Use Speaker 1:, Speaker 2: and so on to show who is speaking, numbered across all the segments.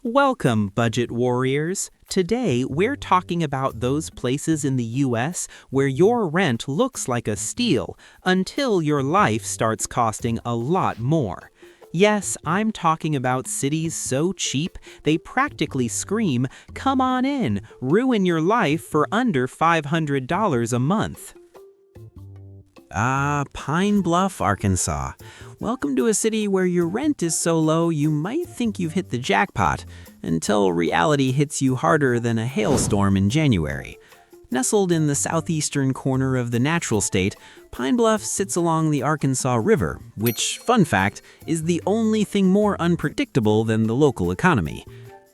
Speaker 1: Welcome, budget warriors. Today, we're talking about those places in the US where your rent looks like a steal until your life starts costing a lot more. Yes, I'm talking about cities so cheap they practically scream, "Come on in, ruin your life for under $500 a month." Pine Bluff, Arkansas. Welcome to a city where your rent is so low you might think you've hit the jackpot, until reality hits you harder than a hailstorm in January. Nestled in the southeastern corner of the natural state, Pine Bluff sits along the Arkansas River, which, fun fact, is the only thing more unpredictable than the local economy.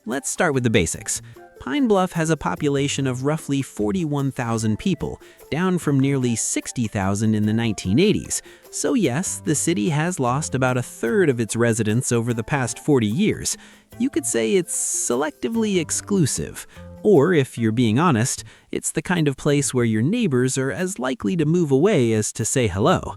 Speaker 1: Let's start with the basics. Pine Bluff has a population of roughly 41,000 people, down from nearly 60,000 in the 1980s. So yes, the city has lost about a third of its residents over the past 40 years. You could say it's selectively exclusive. Or, if you're being honest, it's the kind of place where your neighbors are as likely to move away as to say hello.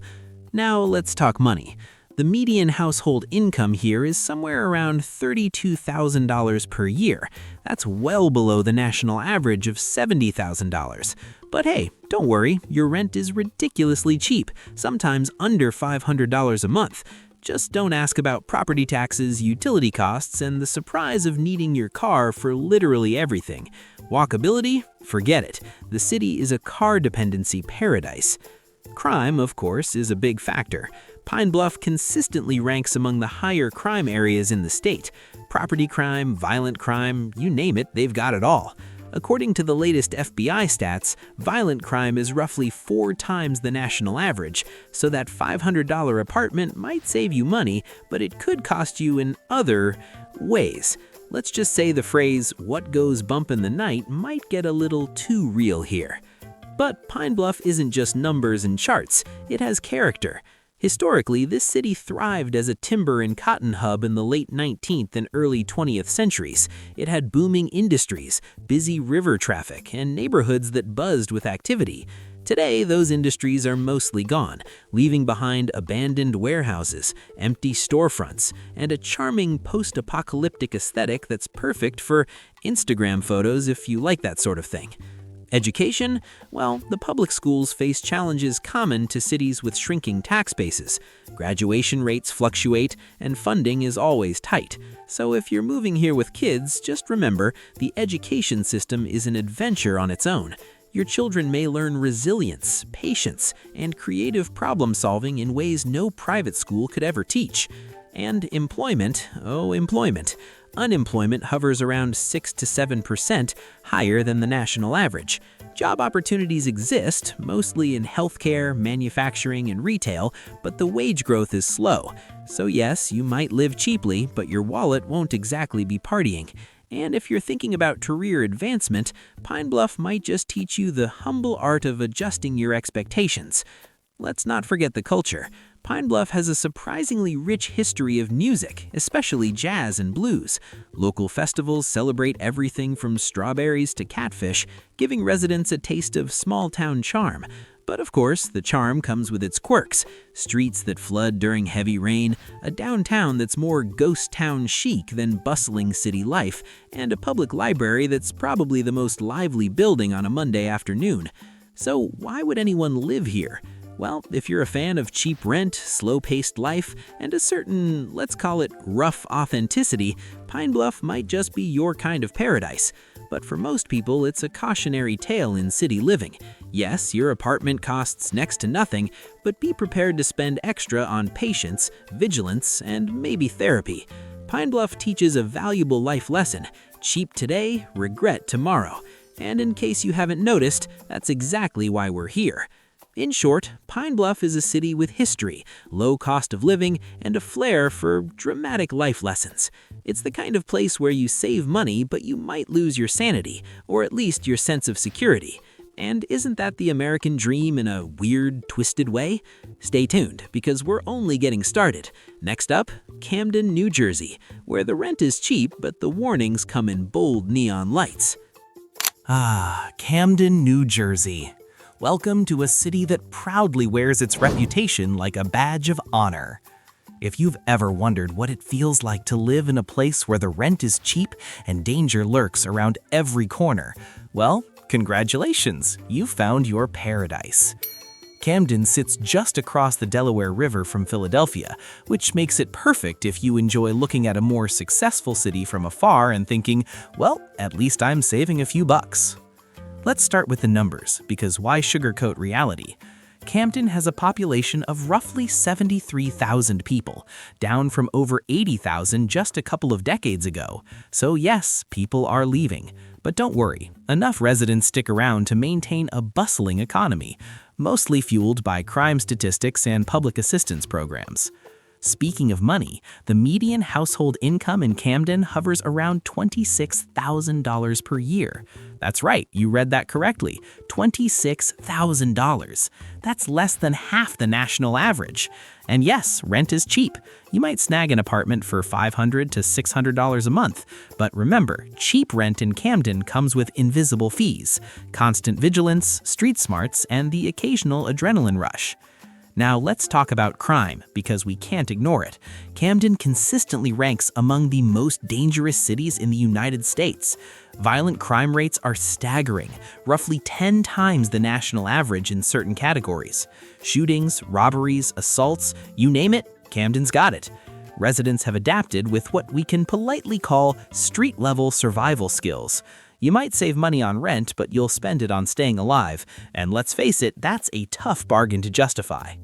Speaker 1: Now let's talk money. The median household income here is somewhere around $32,000 per year. That's well below the national average of $70,000. But hey, don't worry, your rent is ridiculously cheap, sometimes under $500 a month. Just don't ask about property taxes, utility costs, and the surprise of needing your car for literally everything. Walkability? Forget it. The city is a car dependency paradise. Crime, of course, is a big factor. Pine Bluff consistently ranks among the higher crime areas in the state. Property crime, violent crime, you name it, they've got it all. According to the latest FBI stats, violent crime is roughly 4 times the national average, so that $500 apartment might save you money, but it could cost you in other ways. Let's just say the phrase, "what goes bump in the night," might get a little too real here. But Pine Bluff isn't just numbers and charts, it has character. Historically, this city thrived as a timber and cotton hub in the late 19th and early 20th centuries. It had booming industries, busy river traffic, and neighborhoods that buzzed with activity. Today, those industries are mostly gone, leaving behind abandoned warehouses, empty storefronts, and a charming post-apocalyptic aesthetic that's perfect for Instagram photos if you like that sort of thing. Education? Well, the public schools face challenges common to cities with shrinking tax bases. Graduation rates fluctuate, and funding is always tight. So if you're moving here with kids, just remember, the education system is an adventure on its own. Your children may learn resilience, patience, and creative problem-solving in ways no private school could ever teach. And employment, employment. Unemployment hovers around 6 to 7%, higher than the national average. Job opportunities exist, mostly in healthcare, manufacturing, and retail, but the wage growth is slow. So yes, you might live cheaply, but your wallet won't exactly be partying. And if you're thinking about career advancement, Pine Bluff might just teach you the humble art of adjusting your expectations. Let's not forget the culture. Pine Bluff has a surprisingly rich history of music, especially jazz and blues. Local festivals celebrate everything from strawberries to catfish, giving residents a taste of small-town charm. But of course, the charm comes with its quirks. Streets that flood during heavy rain, a downtown that's more ghost town chic than bustling city life, and a public library that's probably the most lively building on a Monday afternoon. So why would anyone live here? Well, if you're a fan of cheap rent, slow-paced life, and a certain, let's call it, rough authenticity, Pine Bluff might just be your kind of paradise. But for most people, it's a cautionary tale in city living. Yes, your apartment costs next to nothing, but be prepared to spend extra on patience, vigilance, and maybe therapy. Pine Bluff teaches a valuable life lesson: cheap today, regret tomorrow. And in case you haven't noticed, that's exactly why we're here. In short, Pine Bluff is a city with history, low cost of living, and a flair for dramatic life lessons. It's the kind of place where you save money, but you might lose your sanity, or at least your sense of security. And isn't that the American dream in a weird, twisted way? Stay tuned, because we're only getting started. Next up, Camden, New Jersey, where the rent is cheap, but the warnings come in bold neon lights.
Speaker 2: Camden, New Jersey. Welcome to a city that proudly wears its reputation like a badge of honor. If you've ever wondered what it feels like to live in a place where the rent is cheap and danger lurks around every corner, well, congratulations, you found your paradise. Camden sits just across the Delaware River from Philadelphia, which makes it perfect if you enjoy looking at a more successful city from afar and thinking, well, at least I'm saving a few bucks. Let's start with the numbers, because why sugarcoat reality? Camden has a population of roughly 73,000 people, down from over 80,000 just a couple of decades ago. So yes, people are leaving. But don't worry, enough residents stick around to maintain a bustling economy, mostly fueled by crime statistics and public assistance programs. Speaking of money, the median household income in Camden hovers around $26,000 per year. That's right, you read that correctly, $26,000. That's less than half the national average. And yes, rent is cheap. You might snag an apartment for $500 to $600 a month. But remember, cheap rent in Camden comes with invisible fees, constant vigilance, street smarts, and the occasional adrenaline rush. Now let's talk about crime, because we can't ignore it. Camden consistently ranks among the most dangerous cities in the United States. Violent crime rates are staggering, roughly 10 times the national average in certain categories. Shootings, robberies, assaults, you name it, Camden's got it. Residents have adapted with what we can politely call street-level survival skills. You might save money on rent, but you'll spend it on staying alive, and let's face it, that's a tough bargain to justify.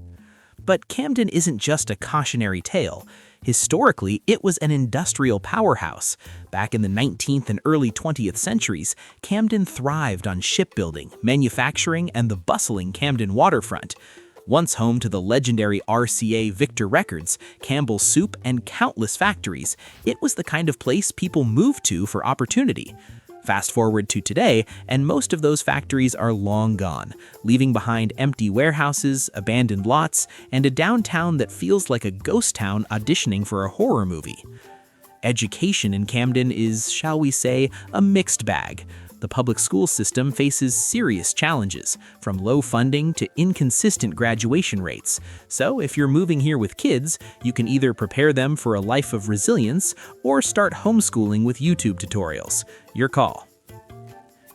Speaker 2: But Camden isn't just a cautionary tale. Historically, it was an industrial powerhouse. Back in the 19th and early 20th centuries, Camden thrived on shipbuilding, manufacturing, and the bustling Camden waterfront. Once home to the legendary RCA Victor Records, Campbell's Soup, and countless factories, it was the kind of place people moved to for opportunity. Fast forward to today, and most of those factories are long gone, leaving behind empty warehouses, abandoned lots, and a downtown that feels like a ghost town auditioning for a horror movie. Education in Camden is, shall we say, a mixed bag. The public school system faces serious challenges, from low funding to inconsistent graduation rates. So if you're moving here with kids, you can either prepare them for a life of resilience or start homeschooling with YouTube tutorials. Your call.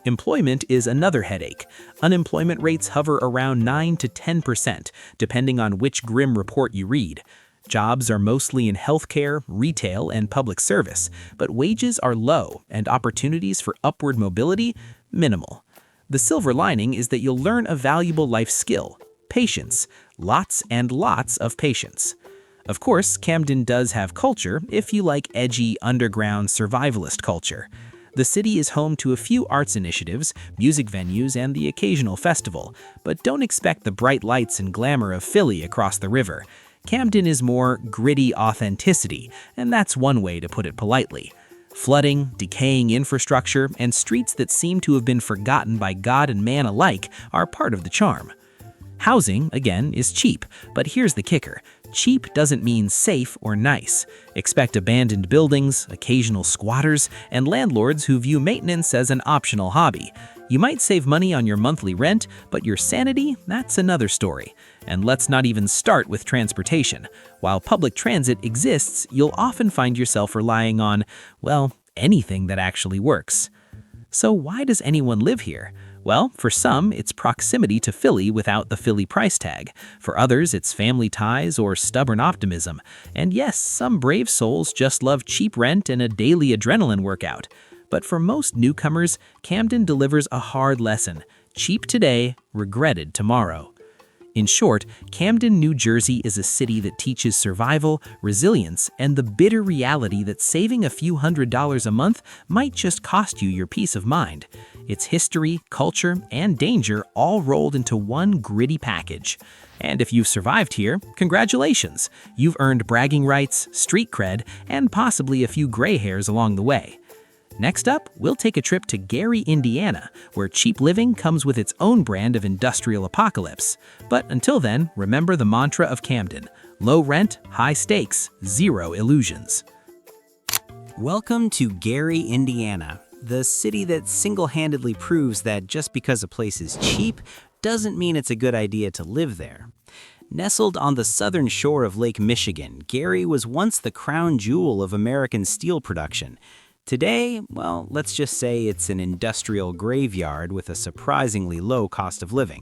Speaker 2: Employment is another headache. Unemployment rates hover around 9 to 10%, depending on which grim report you read. Jobs are mostly in healthcare, retail, and public service, but wages are low and opportunities for upward mobility minimal. The silver lining is that you'll learn a valuable life skill: patience. Lots and lots of patience. Of course, Camden does have culture if you like edgy, underground, survivalist culture. The city is home to a few arts initiatives, music venues, and the occasional festival, but don't expect the bright lights and glamour of Philly across the river. Camden is more gritty authenticity, and that's one way to put it politely. Flooding, decaying infrastructure, and streets that seem to have been forgotten by God and man alike are part of the charm. Housing, again, is cheap, but here's the kicker. Cheap doesn't mean safe or nice. Expect abandoned buildings, occasional squatters, and landlords who view maintenance as an optional hobby. You might save money on your monthly rent, but your sanity, that's another story. And let's not even start with transportation. While public transit exists, you'll often find yourself relying on, well, anything that actually works. So why does anyone live here? Well, for some, it's proximity to Philly without the Philly price tag. For others, it's family ties or stubborn optimism. And yes, some brave souls just love cheap rent and a daily adrenaline workout. But for most newcomers, Camden delivers a hard lesson: cheap today, regretted tomorrow. In short, Camden, New Jersey is a city that teaches survival, resilience, and the bitter reality that saving a few $100s a month might just cost you your peace of mind. It's history, culture, and danger all rolled into one gritty package. And if you've survived here, congratulations! You've earned bragging rights, street cred, and possibly a few gray hairs along the way. Next up, we'll take a trip to Gary, Indiana, where cheap living comes with its own brand of industrial apocalypse. But until then, remember the mantra of Camden: low rent, high stakes, zero illusions.
Speaker 1: Welcome to Gary, Indiana, the city that single-handedly proves that just because a place is cheap doesn't mean it's a good idea to live there. Nestled on the southern shore of Lake Michigan, Gary was once the crown jewel of American steel production. Today, well, let's just say it's an industrial graveyard with a surprisingly low cost of living.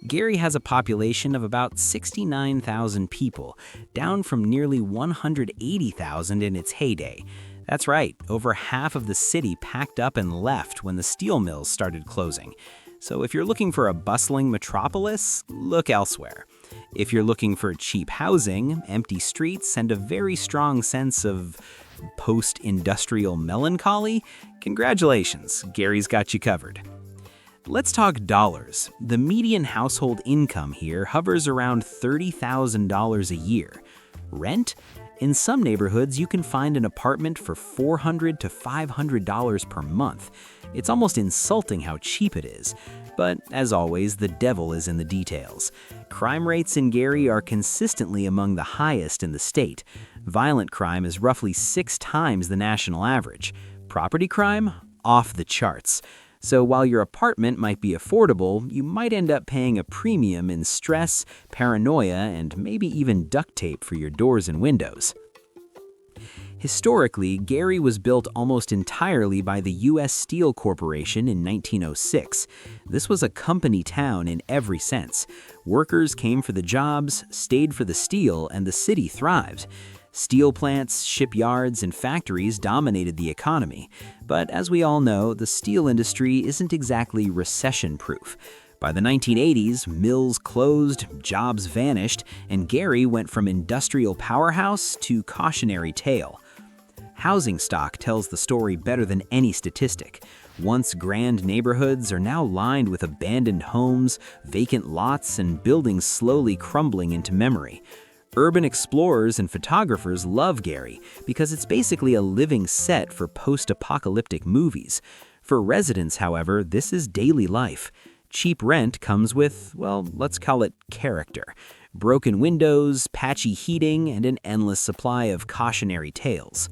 Speaker 1: Gary has a population of about 69,000 people, down from nearly 180,000 in its heyday. That's right, over half of the city packed up and left when the steel mills started closing. So if you're looking for a bustling metropolis, look elsewhere. If you're looking for cheap housing, empty streets, and a very strong sense of post-industrial melancholy, congratulations, Gary's got you covered. Let's talk dollars. The median household income here hovers around $30,000 a year. Rent? In some neighborhoods, you can find an apartment for $400 to $500 per month. It's almost insulting how cheap it is. But as always, the devil is in the details. Crime rates in Gary are consistently among the highest in the state. Violent crime is roughly 6 times the national average. Property crime? Off the charts. So while your apartment might be affordable, you might end up paying a premium in stress, paranoia, and maybe even duct tape for your doors and windows. Historically, Gary was built almost entirely by the U.S. Steel Corporation in 1906. This was a company town in every sense. Workers came for the jobs, stayed for the steel, and the city thrived. Steel plants, shipyards, and factories dominated the economy. But as we all know, the steel industry isn't exactly recession-proof. By the 1980s, mills closed, jobs vanished, and Gary went from industrial powerhouse to cautionary tale. Housing stock tells the story better than any statistic. Once grand neighborhoods are now lined with abandoned homes, vacant lots, and buildings slowly crumbling into memory. Urban explorers and photographers love Gary because it's basically a living set for post-apocalyptic movies. For residents, however, this is daily life. Cheap rent comes with, well, let's call it character. Broken windows, patchy heating, and an endless supply of cautionary tales.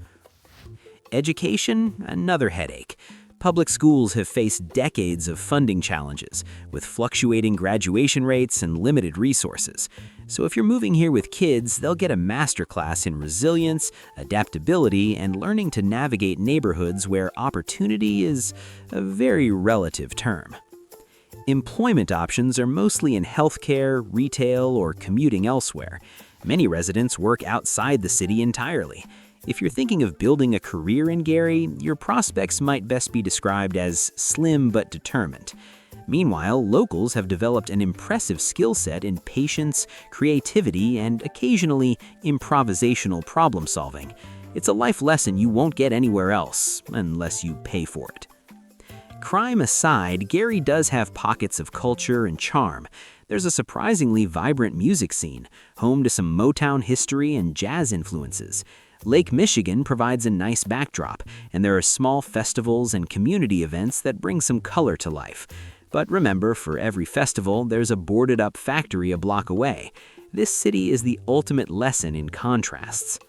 Speaker 1: Education, another headache. Public schools have faced decades of funding challenges, with fluctuating graduation rates and limited resources. So if you're moving here with kids, they'll get a masterclass in resilience, adaptability, and learning to navigate neighborhoods where opportunity is a very relative term. Employment options are mostly in healthcare, retail, or commuting elsewhere. Many residents work outside the city entirely. If you're thinking of building a career in Gary, your prospects might best be described as slim but determined. Meanwhile, locals have developed an impressive skill set in patience, creativity, and occasionally improvisational problem solving. It's a life lesson you won't get anywhere else, unless you pay for it. Crime aside, Gary does have pockets of culture and charm. There's a surprisingly vibrant music scene, home to some Motown history and jazz influences. Lake Michigan provides a nice backdrop, and there are small festivals and community events that bring some color to life. But remember, for every festival, there's a boarded-up factory a block away. This city is the ultimate lesson in contrasts.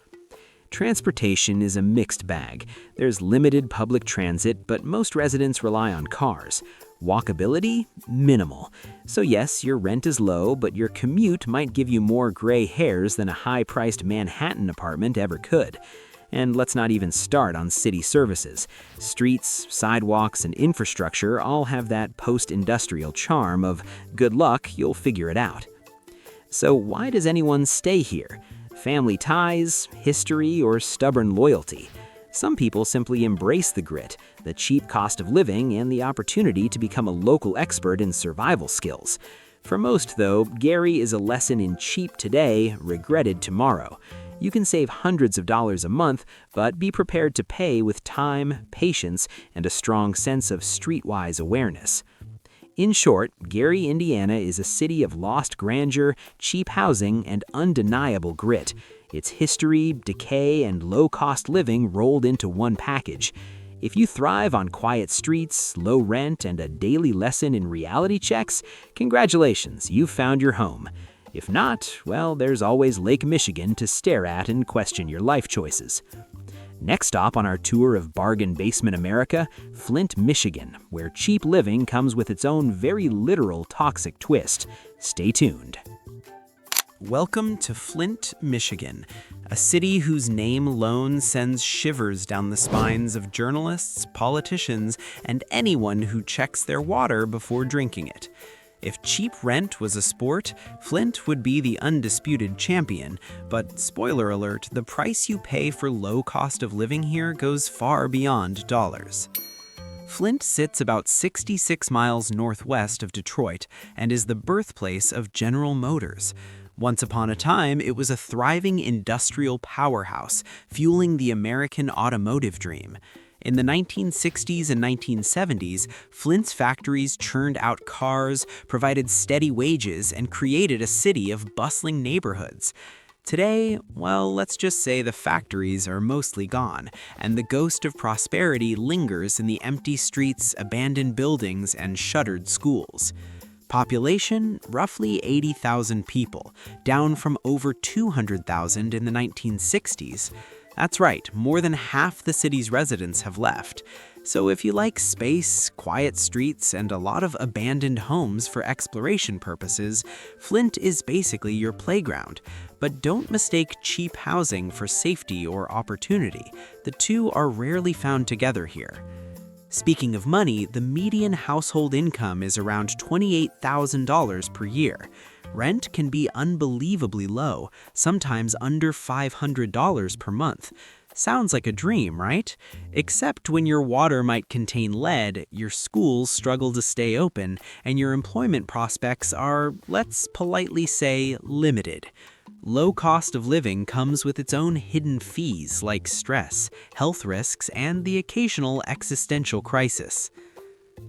Speaker 1: Transportation is a mixed bag. There's limited public transit, but most residents rely on cars. Walkability? Minimal. So yes, your rent is low, but your commute might give you more gray hairs than a high-priced Manhattan apartment ever could. And let's not even start on city services. Streets, sidewalks, and infrastructure all have that post-industrial charm of good luck, you'll figure it out. So why does anyone stay here? Family ties, history, or stubborn loyalty? Some people simply embrace the grit, the cheap cost of living, and the opportunity to become a local expert in survival skills. For most, though, Gary is a lesson in cheap today, regretted tomorrow. You can save hundreds of dollars a month, but be prepared to pay with time, patience, and a strong sense of streetwise awareness. In short, Gary, Indiana is a city of lost grandeur, cheap housing, and undeniable grit. It's history, decay, and low-cost living rolled into one package. If you thrive on quiet streets, low rent, and a daily lesson in reality checks, congratulations, you've found your home. If not, well, there's always Lake Michigan to stare at and question your life choices. Next stop on our tour of Bargain Basement America, Flint, Michigan, where cheap living comes with its own very literal toxic twist. Stay tuned. Welcome to Flint, Michigan, a city whose name alone sends shivers down the spines of journalists, politicians, and anyone who checks their water before drinking it. If cheap rent was a sport, Flint would be the undisputed champion, but spoiler alert, the price you pay for low cost of living here goes far beyond dollars. Flint sits about 66 miles northwest of Detroit and is the birthplace of General Motors. Once upon a time, it was a thriving industrial powerhouse, fueling the American automotive dream. In the 1960s and 1970s, Flint's factories churned out cars, provided steady wages, and created a city of bustling neighborhoods. Today, well, let's just say the factories are mostly gone, and the ghost of prosperity lingers in the empty streets, abandoned buildings, and shuttered schools. Population, roughly 80,000 people, down from over 200,000 in the 1960s. That's right, more than half the city's residents have left. So if you like space, quiet streets, and a lot of abandoned homes for exploration purposes, Flint is basically your playground. But don't mistake cheap housing for safety or opportunity. The two are rarely found together here. Speaking of money, the median household income is around $28,000 per year. Rent can be unbelievably low, sometimes under $500 per month. Sounds like a dream, right? Except when your water might contain lead, your schools struggle to stay open, and your employment prospects are, let's politely say, limited. Low cost of living comes with its own hidden fees like stress, health risks, and the occasional existential crisis.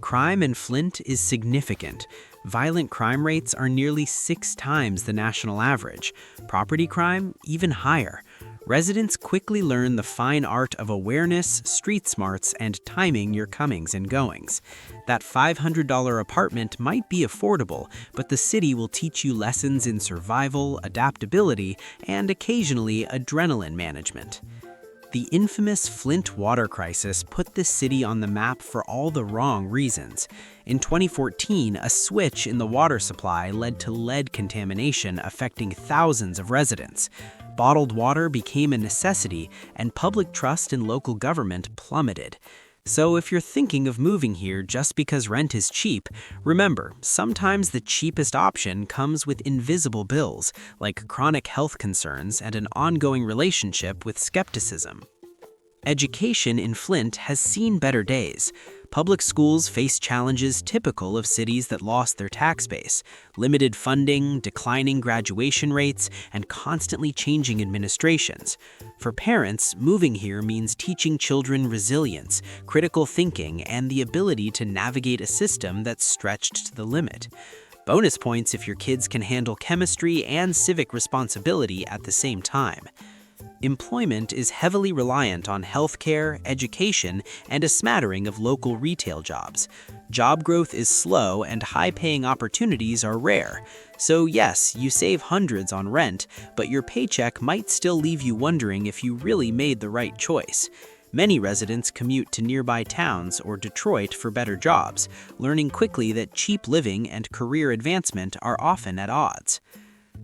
Speaker 1: Crime in Flint is significant. Violent crime rates are nearly 6 times the national average. Property crime, even higher. Residents quickly learn the fine art of awareness, street smarts, and timing your comings and goings. That $500 apartment might be affordable, but the city will teach you lessons in survival, adaptability, and occasionally adrenaline management. The infamous Flint water crisis put this city on the map for all the wrong reasons. In 2014, a switch in the water supply led to lead contamination affecting thousands of residents. Bottled water became a necessity, and public trust in local government plummeted. So if you're thinking of moving here just because rent is cheap, remember, sometimes the cheapest option comes with invisible bills, like chronic health concerns and an ongoing relationship with skepticism. Education in Flint has seen better days. Public schools face challenges typical of cities that lost their tax base: limited funding, declining graduation rates, and constantly changing administrations. For parents, moving here means teaching children resilience, critical thinking, and the ability to navigate a system that's stretched to the limit. Bonus points if your kids can handle chemistry and civic responsibility at the same time. Employment is heavily reliant on healthcare, education, and a smattering of local retail jobs. Job growth is slow and high-paying opportunities are rare. So yes, you save hundreds on rent, but your paycheck might still leave you wondering if you really made the right choice. Many residents commute to nearby towns or Detroit for better jobs, learning quickly that cheap living and career advancement are often at odds.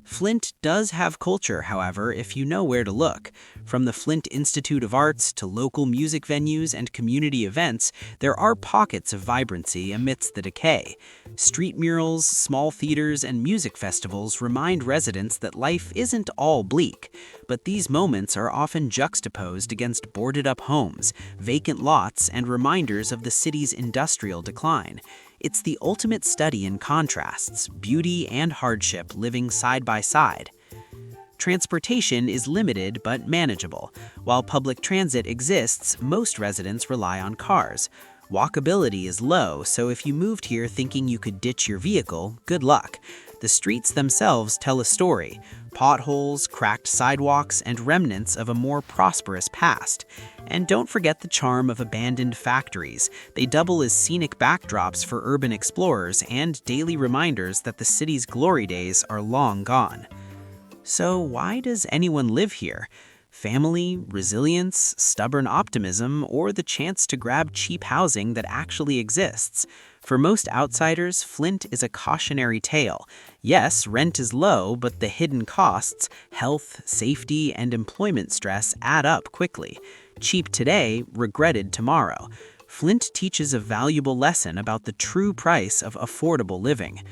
Speaker 1: Flint does have culture, however, if you know where to look. From the Flint Institute of Arts to local music venues and community events, there are pockets of vibrancy amidst the decay. Street murals, small theaters, and music festivals remind residents that life isn't all bleak. But these moments are often juxtaposed against boarded-up homes, vacant lots, and reminders of the city's industrial decline. It's the ultimate study in contrasts, beauty and hardship living side by side. Transportation is limited but manageable. While public transit exists, most residents rely on cars. Walkability is low, so if you moved here thinking you could ditch your vehicle, good luck. The streets themselves tell a story: potholes, cracked sidewalks, and remnants of a more prosperous past. And don't forget the charm of abandoned factories. They double as scenic backdrops for urban explorers and daily reminders that the city's glory days are long gone. So why does anyone live here? Family, resilience, stubborn optimism, or the chance to grab cheap housing that actually exists? For most outsiders, Flint is a cautionary tale. Yes, rent is low, but the hidden costs, health, safety, and employment stress add up quickly. Cheap today, regretted tomorrow. Flint teaches a valuable lesson about the true price of affordable living.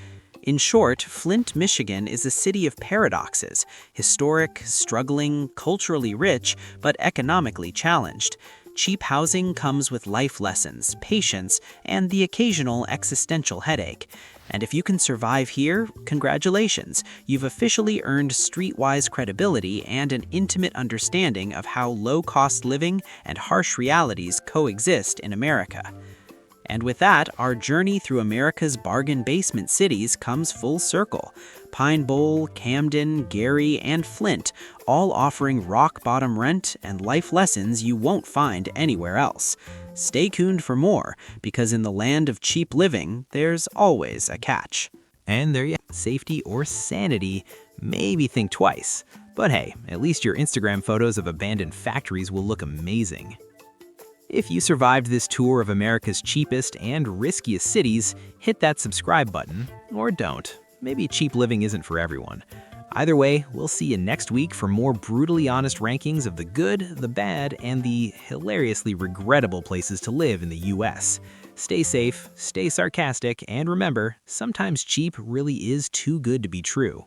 Speaker 1: In short, Flint, Michigan is a city of paradoxes: historic, struggling, culturally rich, but economically challenged. Cheap housing comes with life lessons, patience, and the occasional existential headache. And if you can survive here, congratulations, you've officially earned streetwise credibility and an intimate understanding of how low-cost living and harsh realities coexist in America. And with that, our journey through America's bargain basement cities comes full circle. Pine Bowl, Camden, Gary, and Flint, all offering rock-bottom rent and life lessons you won't find anywhere else. Stay tuned for more, because in the land of cheap living, there's always a catch.
Speaker 2: And there you have safety or sanity, maybe think twice. But hey, at least your Instagram photos of abandoned factories will look amazing. If you survived this tour of America's cheapest and riskiest cities, hit that subscribe button, or don't. Maybe cheap living isn't for everyone. Either way, we'll see you next week for more brutally honest rankings of the good, the bad, and the hilariously regrettable places to live in the US. Stay safe, stay sarcastic, and remember, sometimes cheap really is too good to be true.